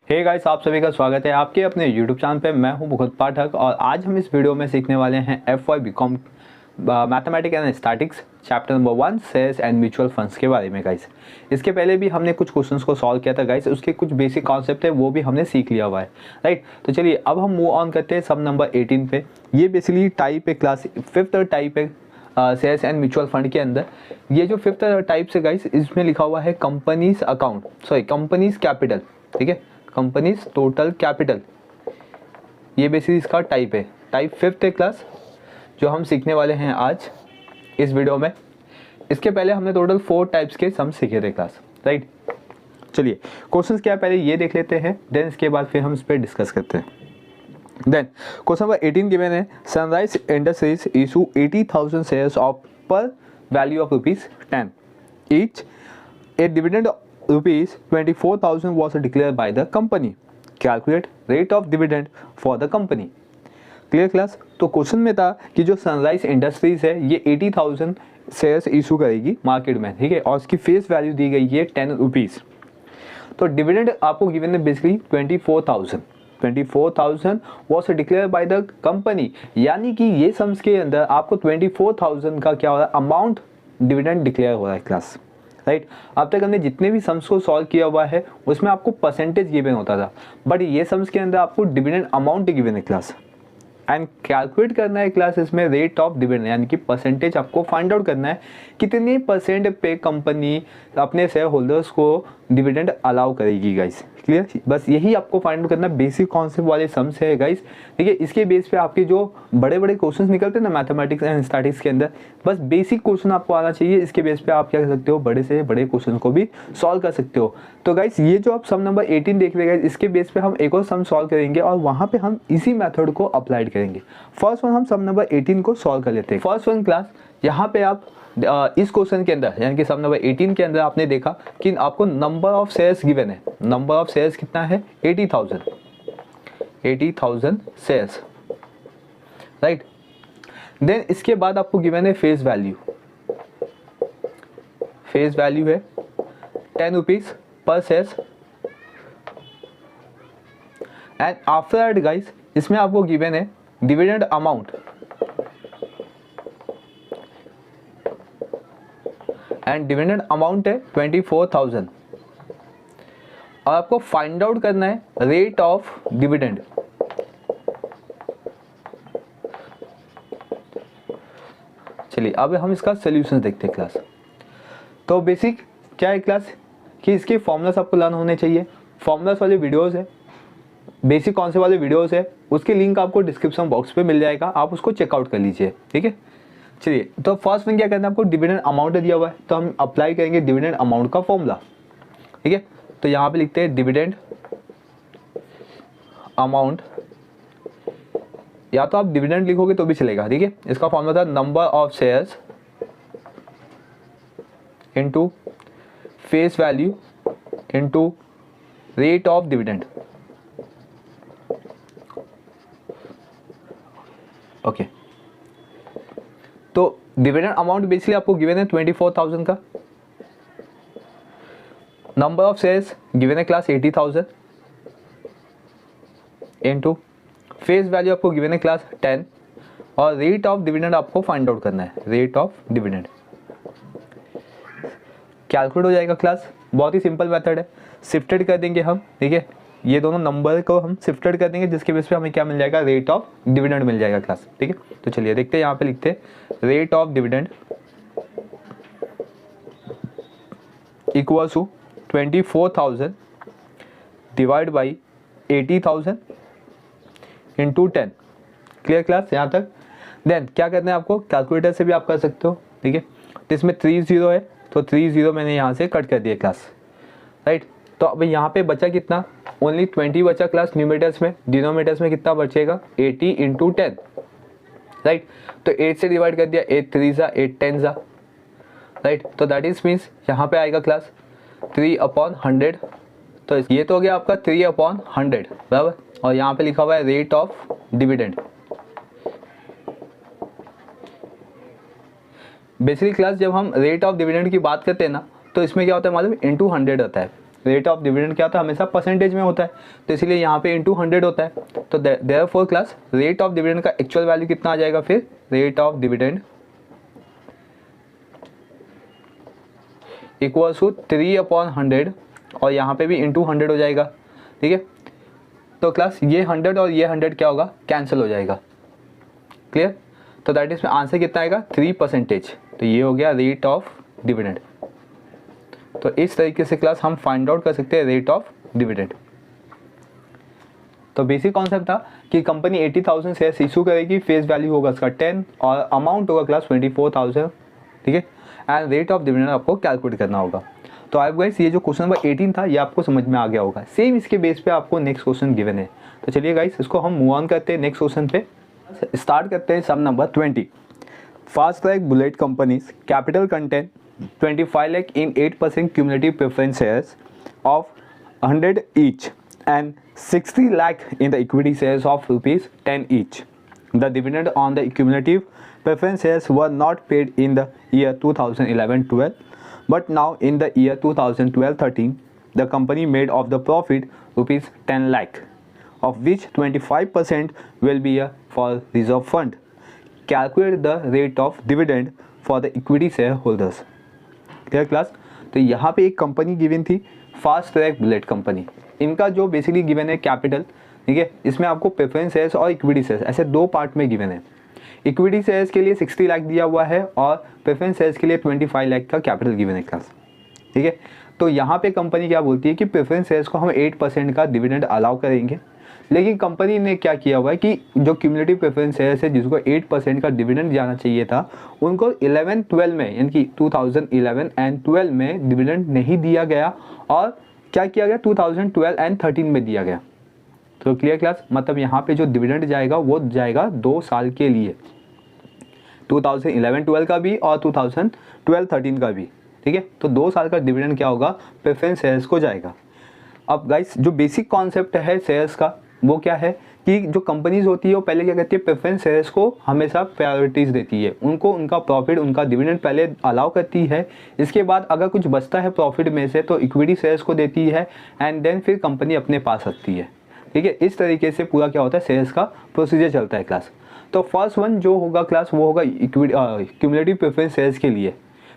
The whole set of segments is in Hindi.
हे गाइस, आप सभी का स्वागत है आपके अपने YouTube चैनल पे। मैं हूं मुकुंद पाठक और आज हम इस वीडियो में सीखने वाले हैं FY BCom mathematics and statics chapter number 1 shares and mutual funds के बारे में। गाइस, इसके पहले भी हमने कुछ क्वेश्चंस को सॉल्व किया था गाइस, उसके कुछ बेसिक कॉन्सेप्ट है वो भी हमने सीख लिया हुआ है, राइट। तो चलिए अब हम मूव ऑन करते हैं सब नंबर 18 पे। ये बेसिकली टाइप है, क्लास 5th टाइप है शेयर्स एंड म्यूचुअल फंड के अंदर। ये जो 5th टाइप से गाइस, इसमें लिखा हुआ है companies account, sorry companies capital, ठीक है, कंपनीज टोटल कैपिटल। ये बेसिकली इसका टाइप है, टाइप 5th है क्लास, जो हम सीखने वाले हैं आज इस वीडियो में। इसके पहले हमने टोटल 4 टाइप्स के सम सीखे थे क्लास, राइट। चलिए क्वेश्चंस क्या है पहले ये देख लेते हैं, देन इसके बाद फिर हम इस पर डिस्कस करते हैं। देन क्वेश्चन नंबर 18 गिवन है, sunrise industries issue 80,000 shares of par value of ₹10 each. A dividend ₹24,000 was declared by the company. Calculate rate of dividend for the company. Clear class. तो क्वेश्चन में था कि जो सनराइज इंडस्ट्रीज है ये 80,000 शेयर्स इशू करेगी मार्केट में, ठीक है, और उसकी फेस वैल्यू दी गई है ₹10। तो डिविडेंड आपको गिवन है basically 24,000 was declared by the company, यानी कि ये सम्स के अंदर आपको 24,000 का क्या हो रहा है, अमाउंट डिविडेंड डिक्लेयर हो रहा है क्लास, राइट। अब तक हमने जितने भी सम्स को सॉल्व किया हुआ है उसमें आपको परसेंटेज गिवन होता था, बट ये सम्स के अंदर आपको डिविडेंड अमाउंट गिवन है क्लास। एंड कैलकुलेट करना है क्लास इसमें रेट ऑफ डिविडेंड, यानी कि परसेंटेज आपको फाइंड आउट करना है कितने परसेंट पे कंपनी अपने शेयर होल्डर्स को डिविडेंड अलाउ करेगी गाइस। क्लियर, बस यही आपको फाइंड आउट करना, बेसिक कॉन्सेप्ट वाले सम्स है गाइस, ठीक है। इसके बेस पे आपके जो बड़े बड़े क्वेश्चंस निकलते हैं ना मैथमेटिक्स एंड स्टैटिक्स के अंदर, बस बेसिक क्वेश्चन आपको आना चाहिए। इसके बेस पे आप क्या कर सकते हो, बड़े से बड़े क्वेश्चन को भी सॉल्व कर सकते हो। तो गाइस ये जो आप सम नंबर 18 देख रहे हैं, इसके बेस पे हम एक और सम सॉल्व करेंगे और वहां पे हम इसी मेथड को अप्लाइड करेंगे। फर्स्ट वन हम सम नंबर 18 को सॉल्व कर लेते हैं। फर्स्ट वन क्लास, यहाँ पे आप इस क्वेश्चन के अंदर यानी कि सम नंबर 18 के अंदर आपने देखा कि आपको नंबर ऑफ शेयर्स गिवन है। नंबर ऑफ शेयर्स कितना है, 80,000 शेयर्स, राइट। देन इसके बाद आपको गिवन है फेस वैल्यू। फेस वैल्यू है ₹10 पर shares. And after that guys, इसमें आपको गिवन है dividend amount, and dividend amount है 24,000 और आपको फाइंड आउट करना है रेट ऑफ डिविडेंड। चलिए अब हम इसका सॉल्यूशन देखते हैं क्लास। तो बेसिक क्या है क्लास कि इसके फॉर्मूलास आपको लर्न होने चाहिए। फॉर्मूलास वाले वीडियोस है, बेसिक कॉन्सेप्ट वाले वीडियोस है, उसके लिंक आपको डिस्क्रिप्शन बॉक्स पे मिल जाएगा, आप उसको चेकआउट कर लीजिए, ठीक है। चलिए तो फर्स्ट में क्या करना है, आपको डिविडेंड अमाउंट दिया हुआ है तो हम अप्लाई करेंगे डिविडेंड अमाउंट का फॉर्मूला, ठीक है। तो यहाँ पे लिखते हैं डिविडेंड अमाउंट, या तो आप डिविडेंड लिखोगे तो भी चलेगा, ठीक है। इसका फॉर्मूला था number of shares into face value into rate of dividend, okay. तो डिविडेंड अमाउंट बेसिकली आपको गिवन है 24,000 का, नंबर ऑफ शेयर्स गिवन है क्लास 80,000 इनटू फेस वैल्यू आपको गिवन है क्लास 10 और रेट ऑफ डिविडेंड आपको फाइंड आउट करना है, रेट ऑफ डिविडेंड। कैलकुलेट हो जाएगा क्लास, बहुत ही सिंपल मेथड है, शिफ्टेड कर देंगे हम, ठीक है। ये दोनों नंबर को हम शिफ्टेड कर देंगे जिसके बेस पे हमें क्या मिल जाएगा, रेट ऑफ डिविडेंड मिल जाएगा क्लास, ठीक है। तो चलिए देखते हैं, यहाँ पे लिखते हैं rate of dividend equal to 24,000 divide by 80,000 into 10। Clear class यहाँ तक। देन क्या करना है आपको, कैलकुलेटर से भी आप कर सकते हो, ठीक है। तो इसमें 30 है तो 30 मैंने यहाँ से कट कर दिया क्लास, राइट। तो अब यहाँ पे बचा कितना, ओनली 20 बचा क्लास न्यूमरेटर्स में। डिनोमिनेटर्स में कितना बचेगा, 80 इंटू 10, राइट। तो 8 से डिवाइड कर दिया, 8 3 8 10, राइट। तो दैट इज मीन्स यहाँ पे आएगा क्लास 3/100। तो ये तो हो गया आपका 3/100, बराबर। और यहाँ पे लिखा हुआ है rate of dividend. Basically class जब हम रेट ऑफ डिविडेंड की बात करते हैं ना, तो इसमें क्या होता है मालूम, इंटू 100 होता है। रेट ऑफ डिविडेंड क्या होता है, हमेशा परसेंटेज में होता है, तो इसीलिए यहाँ पे इंटू 100 होता है। तो therefore class rate of dividend का एक्चुअल वैल्यू कितना आ जाएगा, फिर rate of dividend equals to 3/100 और यहाँ पे भी इंटू 100 हो जाएगा, ठीक है। तो क्लास ये 100 और ये 100 क्या होगा, कैंसिल हो जाएगा, क्लियर। तो दैट इज आंसर कितना आएगा, 3%। तो ये हो गया रेट ऑफ डिविडेंड। तो इस तरीके से क्लास हम फाइंड आउट कर सकते हैं रेट ऑफ डिविडेंड। तो बेसिक कॉन्सेप्ट था कि कंपनी 80,000 शेयर्स इशू करेगी, फेस वैल्यू होगा उसका 10 और अमाउंट होगा क्लास 24,000, ठीक है। एंड रेट ऑफ डिविडेंड आपको कैलकुलेट करना होगा। तो आप गाइस ये जो क्वेश्चन नंबर 18 था ये आपको समझ में आ गया होगा। सेम इसके बेस पे आपको नेक्स्ट क्वेश्चन गिवन है। तो चलिए गाइस इसको हम मूव ऑन करते हैं नेक्स्ट क्वेश्चन पे। स्टार्ट करते हैं sum number 20। Fast track bullet companies capital content 25 lakh in 8% cumulative preference shares of 100 each and 60 lakh in the equity shares of rupees 10 each. The dividend on the cumulative preference shares were not paid in the year 2011-12, but now in the year 2012-13, the company made of the profit rupees 10 lakh, of which 25% will be for reserve fund. Calculate the rate of dividend for the equity shareholders. Clear class. तो यहाँ पे एक कंपनी गिवन थी, फास्ट ट्रैक बुलेट कंपनी। इनका जो बेसिकली गिवन है कैपिटल, ठीक है, इसमें आपको प्रेफरेंस शेयर्स और इक्विटी शेयर्स ऐसे दो पार्ट में गिवन है। इक्विटी शेयर्स के लिए 60 लाख दिया हुआ है और प्रेफरेंस शेयर्स के लिए 25 लाख का कैपिटल गिवन है क्लास, ठीक है। तो यहाँ पे कंपनी क्या बोलती है कि प्रेफरेंस शेयर्स को हम 8% का डिविडेंड अलाउ करेंगे, लेकिन कंपनी ने क्या किया हुआ है कि जो क्यूमुलेटिव प्रेफरेंस शेयर्स है जिसको 8% का डिविडेंड जाना चाहिए था, उनको 11-12 में यानी कि 2011 एंड 12 में डिविडेंड नहीं दिया गया और क्या किया गया 2012 एंड 13 में दिया गया। तो क्लियर क्लास, मतलब यहाँ पे जो डिविडेंड जाएगा वो जाएगा 2 साल के लिए, 2011-12 का भी और 2012-13 का भी, ठीक है। तो 2 साल का डिविडेंड क्या होगा, प्रेफरेंस शेयर्स को जाएगा। अब गाइस जो बेसिक कॉन्सेप्ट है शेयर्स का वो क्या है कि जो कंपनीज होती है वो पहले क्या करती है, प्रेफरेंस शेयर्स को हमेशा प्रायोरिटीज़ देती है, उनको उनका प्रॉफिट उनका डिविडेंड पहले अलाउ करती है। इसके बाद अगर कुछ बचता है प्रॉफिट में से तो इक्विटी शेयर्स को देती है एंड देन फिर कंपनी अपने पास रखती है, ठीक है। इस तरीके से पूरा क्या होता है शेयर्स का प्रोसीजर चलता है क्लास। तो फर्स्ट वन जो होगा क्लास वो होगा क्यूमुलेटिव प्रेफरेंस शेयर्स के लिए,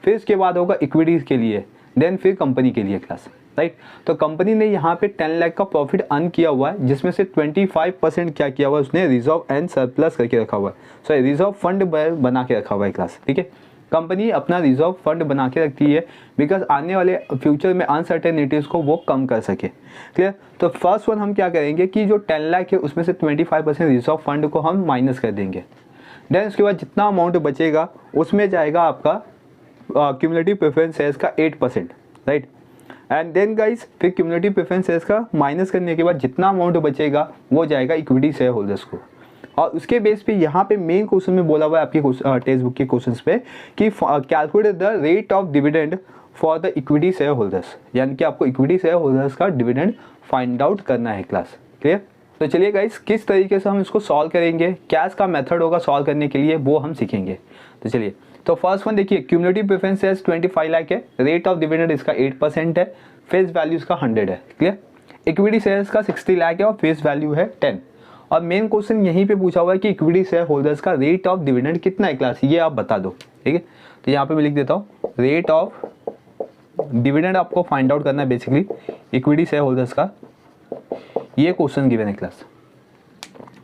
फिर इसके बाद होगा इक्विटीज़ के लिए, देन फिर कंपनी के लिए क्लास, राइट। तो कंपनी ने यहाँ पे 10 लाख का प्रॉफिट अर्न किया हुआ है, जिसमें से 25% क्या किया हुआ है उसने रिजर्व एंड सरप्लस करके रखा हुआ है, सॉरी रिजर्व फंड बना के रखा हुआ है क्लास, ठीक है। कंपनी अपना रिजर्व फंड बना के रखती है बिकॉज आने वाले फ्यूचर में अनसर्टेनिटीज़ को वो कम कर सके, क्लियर। तो फर्स्ट वन हम क्या करेंगे कि जो 10 लाख है उसमें से 25% रिजर्व फंड को हम माइनस कर देंगे, देन उसके बाद जितना अमाउंट बचेगा उसमें जाएगा आपका क्यूमुलेटिव प्रेफरेंस शेयर्स का 8%, राइट। एंड देन गाइस फिर क्यूमुलेटिव प्रेफरेंस शेयर्स का माइनस करने के बाद जितना अमाउंट बचेगा वो जाएगा इक्विटी शेयर होल्डर्स को। और उसके बेस पे यहाँ पे मेन क्वेश्चन में बोला हुआ है आपके टेक्स्ट बुक के क्वेश्चंस पे कि calculate the rate of dividend for the equity share holders, यानी कि आपको इक्विटी शेयर होल्डर्स का डिविडेंड फाइंड आउट करना है क्लास, क्लियर। तो चलिए गाइस किस तरीके से हम इसको सॉल्व करेंगे, क्या इसका मेथड होगा सॉल्व करने के लिए वो हम सीखेंगे। तो चलिए, तो फर्स्ट वन देखिए क्यूमुलेटिव प्रेफरेंस शेयर्स 25 लाख है, रेट ऑफ डिविडेंड इसका 8% है, फेस वैल्यू इसका 100 है, क्लियर। इक्विटी शेयर्स का 60 लाख है और फेस वैल्यू है 10। और मेन क्वेश्चन यहीं पे पूछा हुआ है कि इक्विटी शेयर होल्डर्स का रेट ऑफ डिविडेंड कितना है क्लास, ये आप बता दो, ठीक है। तो यहाँ पे मैं लिख देता हूँ रेट ऑफ डिविडेंड आपको फाइंड आउट करना है बेसिकली इक्विटी शेयर होल्डर्स का, ये क्वेश्चन गिवन है क्लास।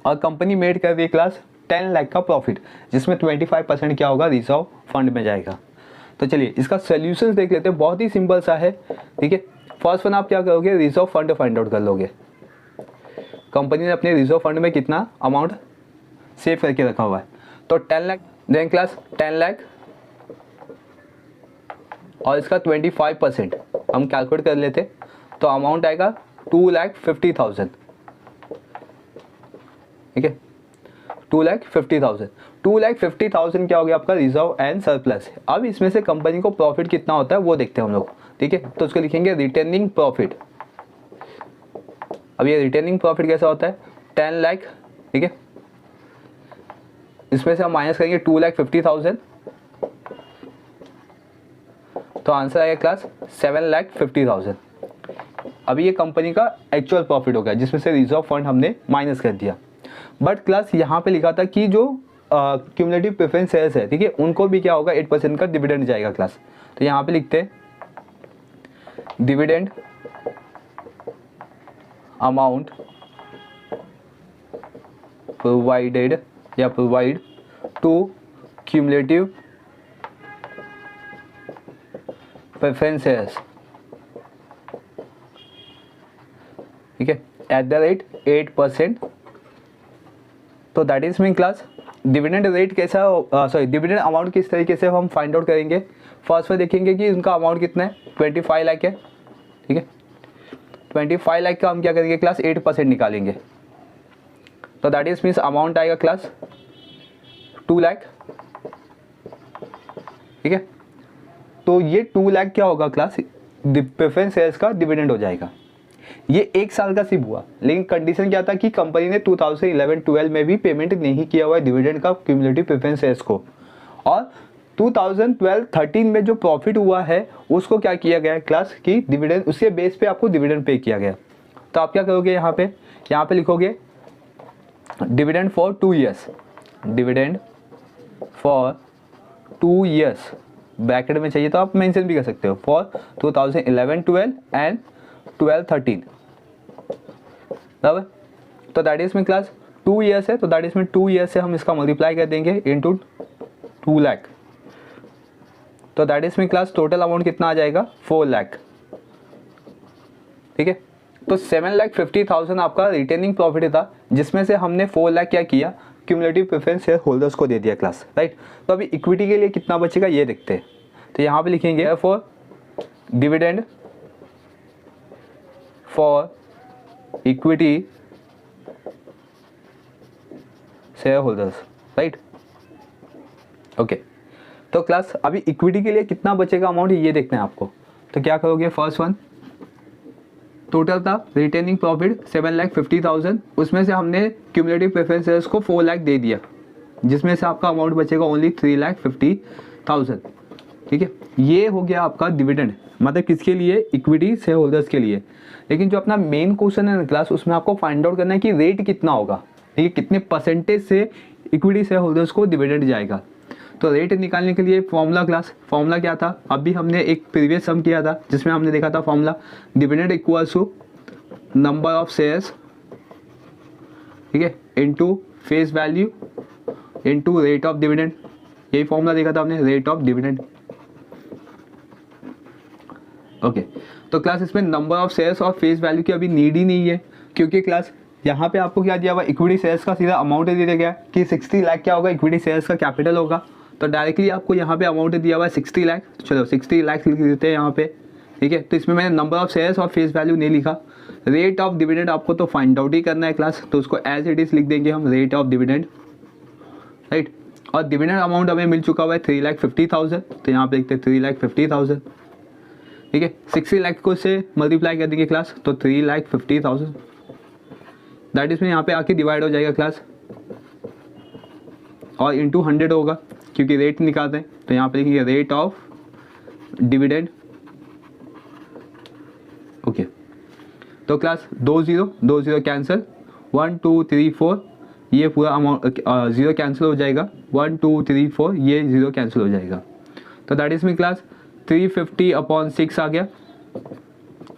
और कंपनी मेड कर रही है क्लास 10 लाख का प्रॉफिट, जिसमें 25% क्या होगा रिजर्व फंड में जाएगा। तो चलिए इसका सोल्यूशन देख लेते हैं, बहुत ही सिंपल सा है, ठीक है। फर्स्ट वन आप क्या करोगे, रिजर्व फंड फाइंड आउट कर लोगे। कंपनी ने अपने रिजर्व फंड में कितना अमाउंट सेव करके रखा हुआ है, तो 10 लाख, देन क्लास 10 लाख और इसका 25% हम कैलकुलेट कर लेते तो अमाउंट आएगा 2,50,000, ठीक है। 2,50,000 2,50,000 क्या हो गया आपका रिजर्व एंड सरप्लस। अब इसमें से कंपनी को प्रॉफिट कितना होता है वो देखते हैं हम लोग, ठीक है। तो उसको लिखेंगे रिटर्निंग प्रॉफिट। अब ये रिटर्निंग प्रॉफिट कैसा होता है, 10 लाख, ठीक है। इसमें से हम माइनस करेंगे 2,50,000, तो आंसर आएगा क्लास 7,50,000। अभी ये कंपनी का एक्चुअल प्रॉफिट हो गया जिसमें से रिजर्व फंड हमने माइनस कर दिया। बट क्लास यहाँ पे लिखा था कि जो क्यूमुलेटिव प्रेफरेंस शेयर्स है, ठीक है, उनको भी क्या होगा 8% का डिविडेंड जाएगा क्लास। तो यहाँ पे लिखते हैं डिविडेंड अमाउंट प्रोवाइडेड या provide to cumulative preference shares, ठीक है, एट द रेट 8%। तो that is mean class dividend rate कैसा, सॉरी डिविडेंड अमाउंट किस तरीके से हम फाइंड आउट करेंगे। फर्स्ट में देखेंगे कि उनका अमाउंट कितना है, 25 लाख है, ठीक है। 25 लाख का हम क्या करेंगे क्लास 8% निकालेंगे। तो दैट इज मीन्स अमाउंट आएगा क्लास 2 लाख, ठीक है। तो ये 2 लाख क्या होगा क्लास, प्रेफरेंस शेयर्स का डिविडेंड हो जाएगा। ये 1 साल का सिर्फ हुआ, लेकिन कंडीशन क्या था कि कंपनी ने 2011-12 में भी पेमेंट नहीं किया हुआ है डिविडेंड का क्यूमुलेटिव प्रेफरेंस शेयर्स को, और 2012-13 में जो प्रॉफिट हुआ है उसको क्या किया गया है क्लास कि डिविडेंड, उसके बेस पे आपको डिविडेंड पे किया गया। तो आप क्या करोगे यहाँ पे लिखोगे dividend for 2 years, dividend for 2 years, bracket में चाहिए तो आप मेंशन भी कर सकते हो, फॉर 2011-12 एंड 12-13, बराबर। तो दैट इज में क्लास 2 ईयर्स है, तो दैट इज में 2 ईयर्स से हम इसका मल्टीप्लाई कर देंगे इनटू 2 लाख। तो दैट इज में क्लास टोटल अमाउंट कितना आ जाएगा 4 लाख, ठीक है। तो 7,50,000 आपका रिटेनिंग प्रॉफिट था, जिसमें से हमने 4 लाख क्या किया क्यूमुलेटिव प्रेफरेंस शेयर होल्डर्स को दे दिया क्लास, राइट। तो अभी इक्विटी के लिए कितना बचेगा ये देखते हैं। तो यहाँ पे लिखेंगे for dividend for equity share holders, right, okay. तो क्लास अभी इक्विटी के लिए कितना बचेगा अमाउंट ये देखते हैं आपको। तो क्या करोगे, फर्स्ट वन टोटल था रिटेनिंग प्रॉफिट 7,50,000, उसमें से हमने क्यूमुलेटिव प्रेफरेंस शेयर्स को 4 लाख दे दिया, जिसमें से आपका अमाउंट बचेगा ओनली 3,50,000, ठीक है। ये हो गया आपका डिविडेंड, मतलब किसके लिए, इक्विटी शेयर होल्डर्स के लिए। लेकिन जो अपना मेन क्वेश्चन है ना क्लास, उसमें आपको फाइंड आउट करना है कि रेट कितना होगा, ठीक है, कितने परसेंटेज से इक्विटी शेयर होल्डर्स को डिविडेंड जाएगा। तो रेट निकालने के लिए फॉर्मूला क्लास, फॉर्मूला क्या था, अभी हमने एक प्रीवियस सम किया था जिसमें हमने देखा था formula dividend equals to number of shares, ठीक है, into face value into rate of dividend. यही फॉर्मूला देखा था हमने, रेट ऑफ डिविडेंड, ओके। तो क्लास इसमें नंबर ऑफ शेयर्स और फेस वैल्यू की अभी नीड ही नहीं है, क्योंकि क्लास यहाँ पे आपको क्या दिया हुआ, इक्विटी शेयर्स का सीधा अमाउंट दे दिया गया कि 60 लाख क्या होगा इक्विटी शेयर्स का कैपिटल होगा। तो डायरेक्टली आपको यहाँ पे अमाउंट दिया हुआ है 60 लाख, चलो 60 लाख लिख देते हैं यहाँ पे, ठीक है। तो इसमें मैंने नंबर ऑफ शेयर्स और फेस वैल्यू नहीं लिखा। रेट ऑफ डिविडेंड आपको तो फाइंड आउट ही करना है क्लास, तो उसको एज इट इज लिख देंगे हम, रेट ऑफ डिविडेंड, राइट। और डिविडेंड अमाउंट हमें मिल चुका हुआ है 3,50,000, तो यहाँ पे लिखते हैं 3,50,000, ठीक है। 60 लाख को से मल्टीप्लाई कर देंगे क्लास, तो 3,50,000 दैट इसमें यहाँ पे आके डिवाइड हो जाएगा क्लास, और इंटू 100 होगा क्योंकि रेट निकालते हैं। तो यहाँ पे लिखेंगे रेट ऑफ डिविडेंड, ओके। तो क्लास 2 0 कैंसिल, 1 2 3 4 ये पूरा अमाउंट 0 कैंसिल हो जाएगा, 1 2 3 4 ये 0 कैंसिल हो जाएगा। तो दैट इज में क्लास 350/6 आ गया,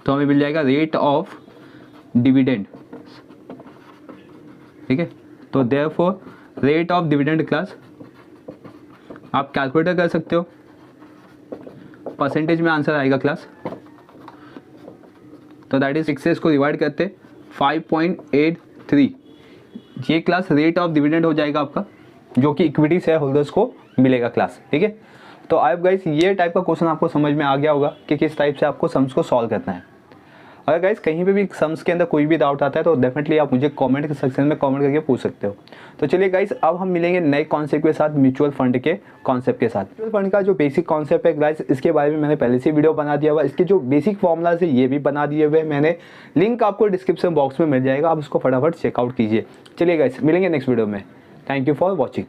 तो हमें मिल जाएगा रेट ऑफ डिविडेंड, ठीक है। तो therefore rate of dividend class आप कैलकुलेटर कर सकते हो, परसेंटेज में आंसर आएगा क्लास। तो दैट इज 6 से इसको डिवाइड करते 5.83, ये क्लास रेट ऑफ डिविडेंड हो जाएगा आपका, जो कि इक्विटी शेयर होल्डर्स को मिलेगा क्लास, ठीक है। तो आई होप गाइस ये टाइप का क्वेश्चन आपको समझ में आ गया होगा कि किस टाइप से आपको सम्स को सॉल्व करना है। अगर गाइस कहीं पे भी सम्स के अंदर कोई भी डाउट आता है तो डेफिनेटली आप मुझे कमेंट सेक्शन में कमेंट करके पूछ सकते हो। तो चलिए गाइस अब हम मिलेंगे नए कॉन्सेप्ट के साथ, म्यूचुअल फंड के कॉन्सेप्ट के साथ। म्यूचुअल फंड का जो बेसिक कॉन्सेप्ट है गाइस, इसके बारे में मैंने पहले से वीडियो बना दिया हुआ, इसके जो बेसिक फॉर्मूलाज है ये भी बना दिए हुए मैंने, लिंक आपको डिस्क्रिप्शन बॉक्स में मिल जाएगा, आप उसको फटाफट चेकआउट कीजिए। चलिए गाइस मिलेंगे नेक्स्ट वीडियो में, थैंक यू फॉर वॉचिंग।